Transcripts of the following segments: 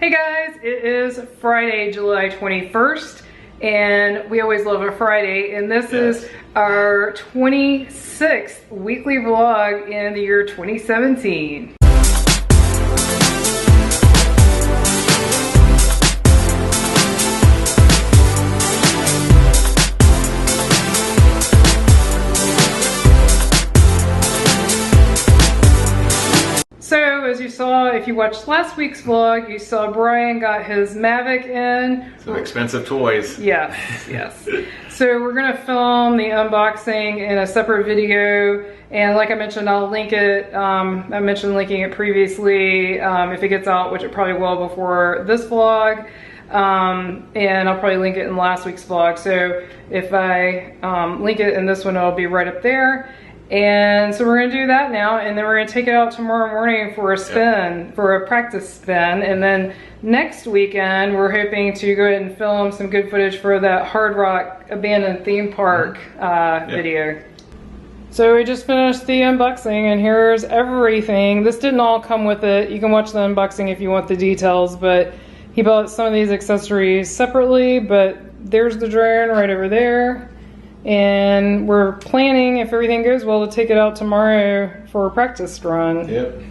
Hey guys, it is Friday, July 21st, and we always love a Friday, and this is our 26th weekly vlog in the year 2017. So, as you saw, if you watched last week's vlog, you saw Brian got his Maverick in. Some expensive toys. Yes, yes. So we're gonna film the unboxing in a separate video, and like I mentioned, I'll link it. I mentioned linking it previously if it gets out, which it probably will before this vlog. And I'll probably link it in last week's vlog. So if I link it in this one, it'll be right up there. And so we're gonna do that now, and then we're gonna take it out tomorrow morning for a spin, for a practice spin. And then next weekend, we're hoping to go ahead and film some good footage for that Hard Rock abandoned theme park video. So we just finished the unboxing, and here's everything. This didn't all come with it. You can watch the unboxing if you want the details, but he bought some of these accessories separately, but there's the drone right over there. And we're planning, if everything goes well, to take it out tomorrow for a practice run. Yep.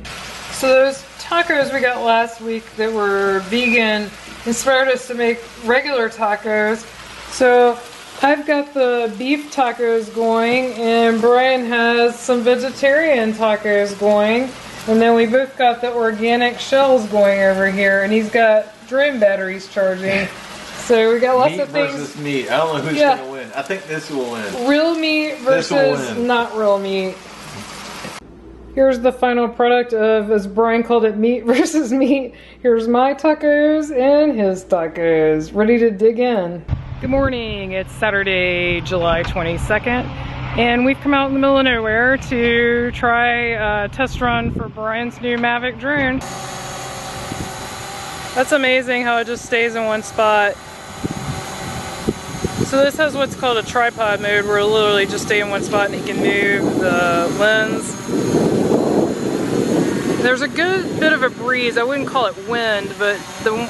So those tacos we got last week that were vegan inspired us to make regular tacos. So I've got the beef tacos going, and Brian has some vegetarian tacos going. And then we both got the organic shells going over here, and he's got drone batteries charging. So we got lots of things. Meat versus meat. I don't know who's gonna win. I think this will win. Real meat versus not real meat. Here's the final product of, as Brian called it, meat versus meat. Here's my tacos and his tacos. Ready to dig in. Good morning. It's Saturday, July 22nd. And we've come out in the middle of nowhere to try a test run for Brian's new Maverick Droon. That's amazing how it just stays in one spot. So this has what's called a tripod mode, where it'll literally just stay in one spot and he can move the lens. There's a good bit of a breeze. I wouldn't call it wind, but the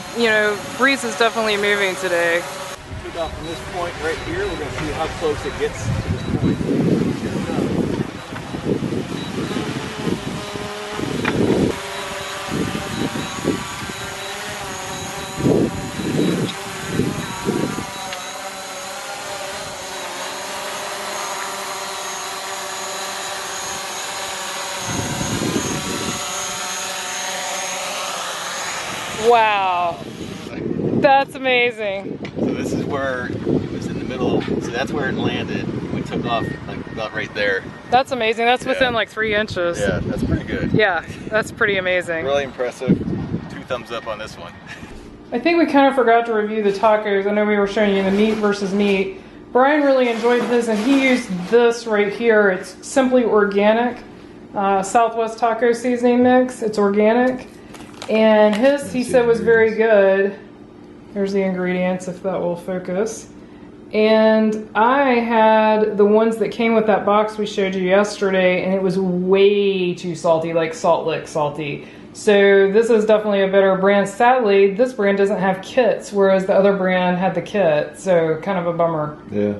breeze is definitely moving today. Took off from this point right here. We're gonna see how close it gets to this point. Wow, that's amazing. So this is where it was in the middle. So that's where it landed. We took off like about right there. That's amazing. That's within like 3 inches. Yeah, that's pretty good. Yeah, that's pretty amazing. Really impressive. 2 thumbs up on this one. I think we kind of forgot to review the tacos. I know we were showing you the meat versus meat. Brian really enjoyed his, and he used this right here. It's simply organic. Southwest taco seasoning mix. It's organic. And his, he said, was very good. Here's the ingredients, if that will focus. And I had the ones that came with that box we showed you yesterday, and it was way too salty, like Salt Lick salty. So this is definitely a better brand. Sadly, this brand doesn't have kits, whereas the other brand had the kit. So kind of a bummer. Yeah.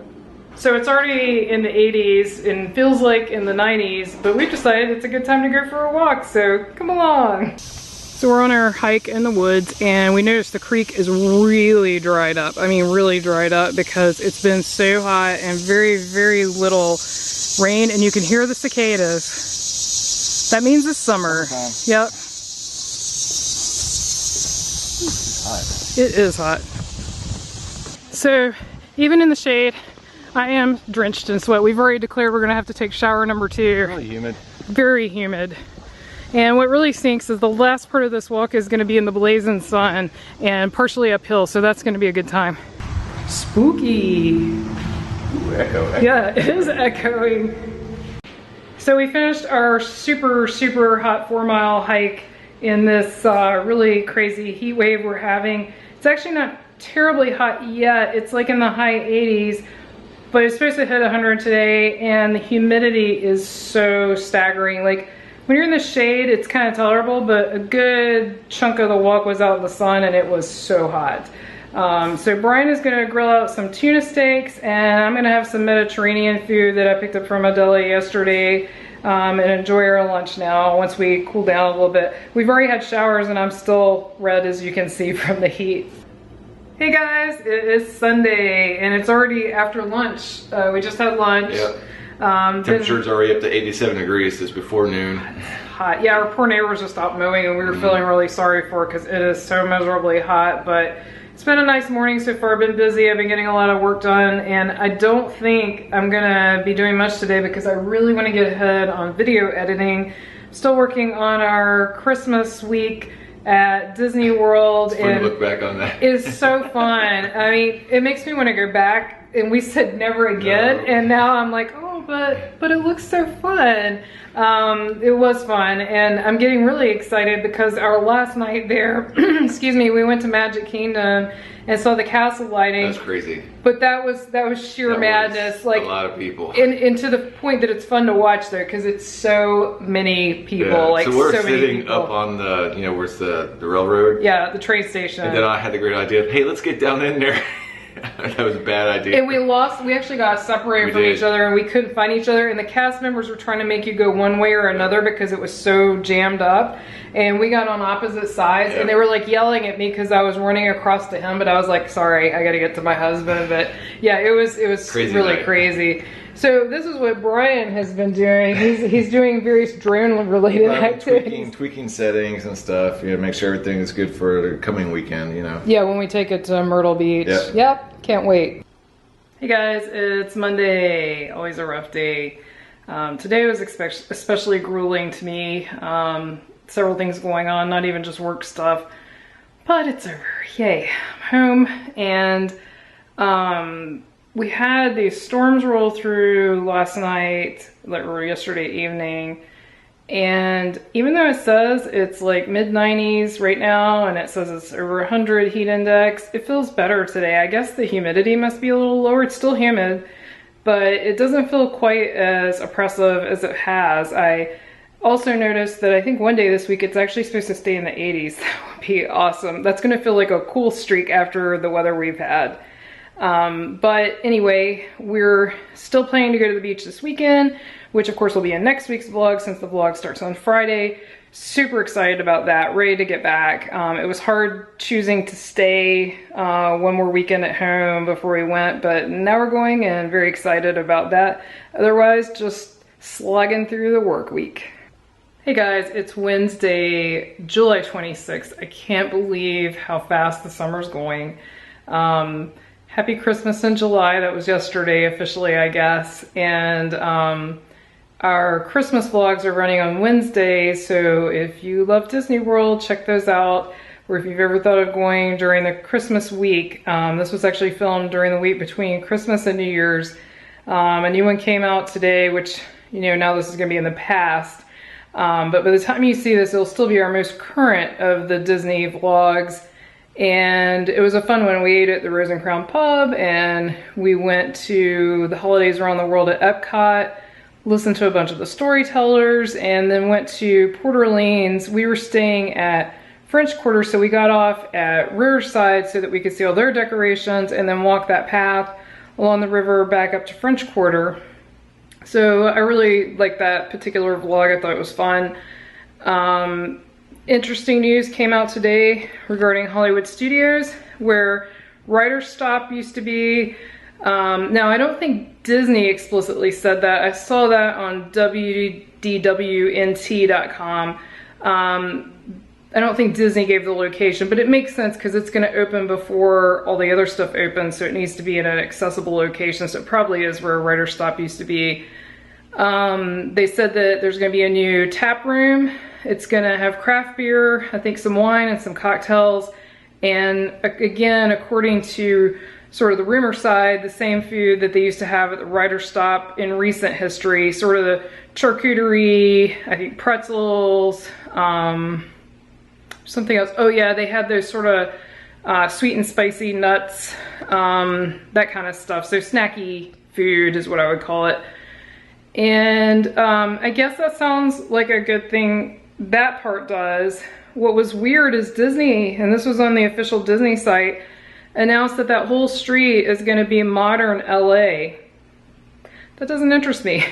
So it's already in the 80s and feels like in the 90s, but we've decided it's a good time to go for a walk, so come along. So we're on our hike in the woods, and we noticed the creek is really dried up. I mean, really dried up, because it's been so hot and very, very little rain, and you can hear the cicadas. That means it's summer. Yep. It's hot. It is hot. So even in the shade, I am drenched in sweat. We've already declared we're gonna have to take shower number 2. Really humid. Very humid. And what really stinks is the last part of this walk is going to be in the blazing sun and partially uphill, so that's going to be a good time. Spooky. Ooh, echo. Yeah, it is echoing. So we finished our super, super hot 4-mile hike in this really crazy heat wave we're having. It's actually not terribly hot yet. It's like in the high 80s, but it's supposed to hit 100 today, and the humidity is so staggering. Like, when you're in the shade, it's kind of tolerable, but a good chunk of the walk was out in the sun and it was so hot. So Brian is gonna grill out some tuna steaks, and I'm gonna have some Mediterranean food that I picked up from a deli yesterday, and enjoy our lunch now once we cool down a little bit. We've already had showers and I'm still red, as you can see from the heat. Hey guys, it is Sunday and it's already after lunch. We just had lunch. Yep. Temperature's already up to 87 degrees since before noon. Hot. Yeah, our poor neighbors just stopped mowing and we were feeling really sorry for it because it is so miserably hot, but it's been a nice morning so far. I've been busy. I've been getting a lot of work done, and I don't think I'm gonna be doing much today because I really want to get ahead on video editing. Still working on our Christmas week at Disney World. It's fun to look back on that. It's so fun. I mean, it makes me want to go back, and we said never again, No. and now I'm like, oh, but it looks so fun. It was fun, and I'm getting really excited because our last night there, excuse me, we went to Magic Kingdom and saw the castle lighting. That's crazy. But that was sheer madness, like a lot of people. And to the point that it's fun to watch though, because it's so many people. Yeah. Like so we're so many sitting people. up on the, you know, where's the railroad? Yeah, the train station. And then I had the great idea of, hey, let's get down in there. That was a bad idea. And we actually got separated from each other and we couldn't find each other, and the cast members were trying to make you go one way or another because it was so jammed up, and we got on opposite sides and they were like yelling at me because I was running across to him, but I was like, sorry, I gotta get to my husband. But yeah, it was Crazy really night. Crazy. So this is what Brian has been doing. He's doing various drone related activities. Tweaking settings and stuff, you know, make sure everything is good for the coming weekend, you know. Yeah, when we take it to Myrtle Beach. Yep, can't wait. Hey guys, it's Monday, always a rough day. Today was especially grueling to me. Several things going on, not even just work stuff, but it's over. Yay, I'm home, and we had these storms roll through last night, or yesterday evening, and even though it says it's like mid-90s right now and it says it's over 100 heat index, it feels better today. I guess the humidity must be a little lower. It's still humid, but it doesn't feel quite as oppressive as it has. I also noticed that I think one day this week it's actually supposed to stay in the 80s. That would be awesome. That's going to feel like a cool streak after the weather we've had. But anyway, we're still planning to go to the beach this weekend, which of course will be in next week's vlog since the vlog starts on Friday. Super excited about that, ready to get back. It was hard choosing to stay one more weekend at home before we went, but now we're going and very excited about that. Otherwise, just slugging through the work week. Hey guys, it's Wednesday, July 26th. I can't believe how fast the summer's going. Happy Christmas in July. That was yesterday officially, I guess. And our Christmas vlogs are running on Wednesday, so if you love Disney World, check those out. Or if you've ever thought of going during the Christmas week, this was actually filmed during the week between Christmas and New Year's. A new one came out today, which, you know, now this is gonna be in the past. But by the time you see this, it'll still be our most current of the Disney vlogs. And it was a fun one. We ate at the Rose and Crown Pub, and we went to the Holidays Around the World at Epcot, listened to a bunch of the storytellers, and then went to Port Orleans. We were staying at French Quarter, so we got off at Riverside so that we could see all their decorations and then walk that path along the river back up to French Quarter. So I really liked that particular vlog. I thought it was fun. Interesting news came out today regarding Hollywood Studios, where Writer's Stop used to be. Now, I don't think Disney explicitly said that. I saw that on wdwnt.com. I don't think Disney gave the location, but it makes sense because it's going to open before all the other stuff opens, so it needs to be in an accessible location, so it probably is where Writer's Stop used to be. They said that there's going to be a new tap room. It's going to have craft beer, I think some wine and some cocktails, and again, according to sort of the rumor side, the same food that they used to have at the Writer's Stop in recent history, sort of the charcuterie, I think pretzels, something else. Oh yeah, they had those sort of sweet and spicy nuts, that kind of stuff. So snacky food is what I would call it. And I guess that sounds like a good thing. That part does. What was weird is Disney, and this was on the official Disney site, announced that that whole street is going to be modern LA. That doesn't interest me.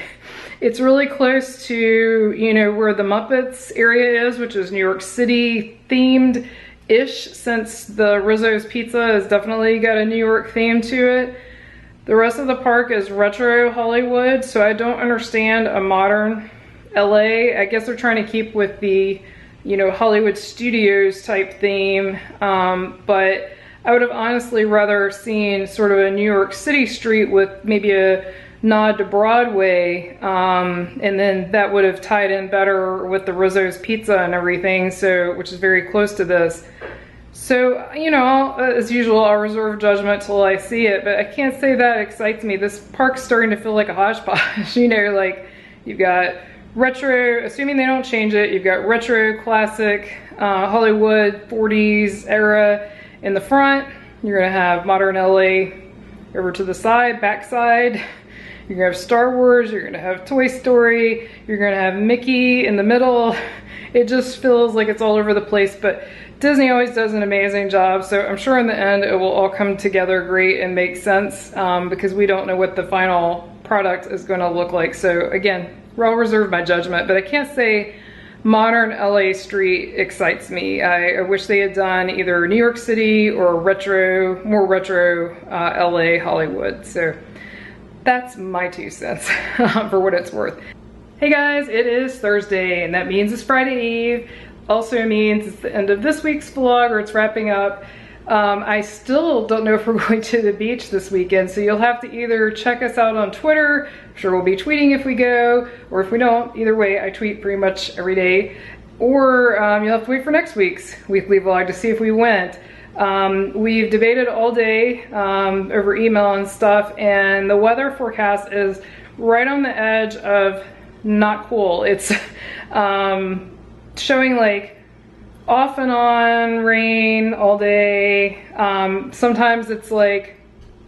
It's really close to, you know, where the Muppets area is, which is New York City themed-ish, since the Rizzo's Pizza has definitely got a New York theme to it. The rest of the park is retro Hollywood, so I don't understand a modern LA. I guess they're trying to keep with the, you know, Hollywood Studios type theme, but I would have honestly rather seen sort of a New York City street with maybe a nod to Broadway, and then that would have tied in better with the Rizzo's Pizza and everything, so, which is very close to this. So, you know, as usual, I'll reserve judgment till I see it, but I can't say that excites me. This park's starting to feel like a hodgepodge, you know, like you've got retro, assuming they don't change it, you've got retro, classic, Hollywood 40s era in the front. You're gonna have modern LA over to the side, backside. You're gonna have Star Wars, you're gonna have Toy Story, you're gonna have Mickey in the middle. It just feels like it's all over the place, but Disney always does an amazing job, so I'm sure in the end it will all come together great and make sense, because we don't know what the final product is gonna look like. So again, I'll reserve my judgment, but I can't say modern LA street excites me. I wish they had done either New York City or retro, more retro LA Hollywood. So that's my 2 cents for what it's worth. Hey guys, it is Thursday, and that means it's Friday Eve. Also means it's the end of this week's vlog, or it's wrapping up. I still don't know if we're going to the beach this weekend, so you'll have to either check us out on Twitter. I'm sure we'll be tweeting if we go, or if we don't. Either way, I tweet pretty much every day. Or you'll have to wait for next week's weekly vlog to see if we went. We've debated all day over email and stuff, and the weather forecast is right on the edge of not cool. It's showing like off and on rain all day. Sometimes it's like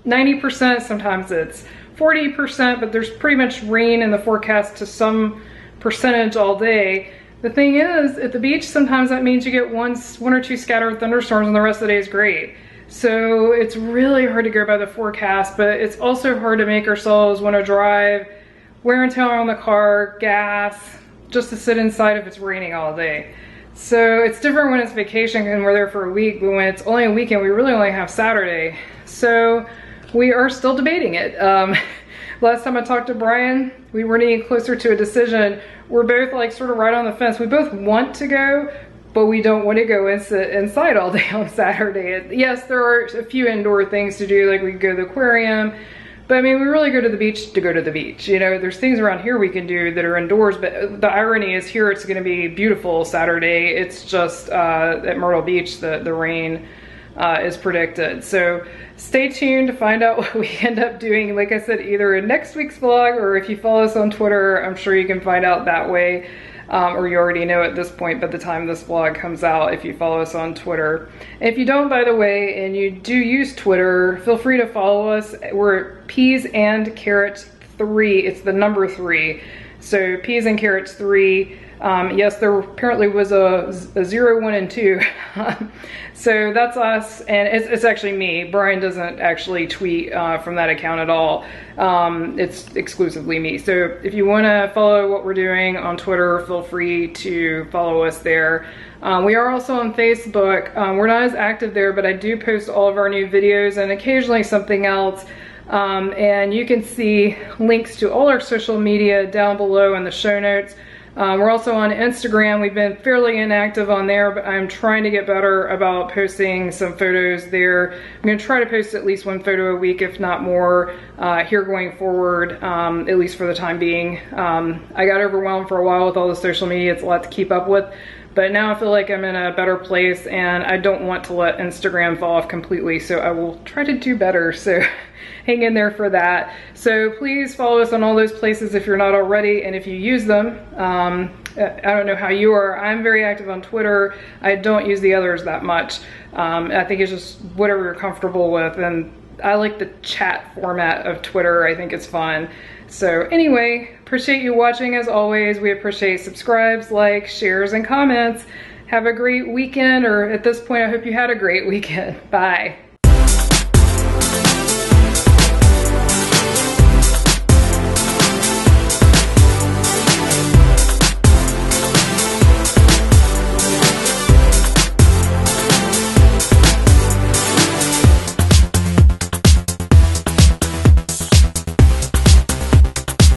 90%, sometimes it's 40%, but there's pretty much rain in the forecast to some percentage all day. The thing is, at the beach, sometimes that means you get one or two scattered thunderstorms and the rest of the day is great. So it's really hard to go by the forecast, but it's also hard to make ourselves want to drive, wear and tear on the car, gas, just to sit inside if it's raining all day. So it's different when it's vacation and we're there for a week, but when it's only a weekend, we really only have Saturday. So we are still debating it. Last time I talked to Brian, we weren't any closer to a decision. We're both like sort of right on the fence. We both want to go, but we don't want to go and sit inside all day on Saturday. Yes, there are a few indoor things to do, like we could go to the aquarium, but I mean, we really go to the beach to go to the beach. You know, there's things around here we can do that are indoors, but the irony is here it's gonna be beautiful Saturday. It's just at Myrtle Beach, the rain is predicted. So stay tuned to find out what we end up doing. Like I said, either in next week's vlog, or if you follow us on Twitter, I'm sure you can find out that way. Or you already know at this point by the time this vlog comes out if you follow us on Twitter. And if you don't, by the way, and you do use Twitter, feel free to follow us. We're at Peas and Carrots 3. It's the number 3. So Peas and Carrots 3. Yes, there apparently was a 0, 1, and 2. So that's us, and it's actually me. Brian doesn't actually tweet from that account at all. It's exclusively me. So if you want to follow what we're doing on Twitter, feel free to follow us there. We are also on Facebook. We're not as active there, but I do post all of our new videos and occasionally something else. And you can see links to all our social media down below in the show notes. We're also on Instagram. We've been fairly inactive on there, but I'm trying to get better about posting some photos there. I'm going to try to post at least one photo a week, if not more, here going forward, at least for the time being. I got overwhelmed for a while with all the social media. It's a lot to keep up with, but now I feel like I'm in a better place, and I don't want to let Instagram fall off completely, so I will try to do better. So hang in there for that. So please follow us on all those places if you're not already, and if you use them. I don't know how you are. I'm very active on Twitter. I don't use the others that much. I think it's just whatever you're comfortable with, and I like the chat format of Twitter. I think it's fun. So anyway, appreciate you watching as always. We appreciate subscribes, likes, shares, and comments. Have a great weekend, or at this point, I hope you had a great weekend. Bye.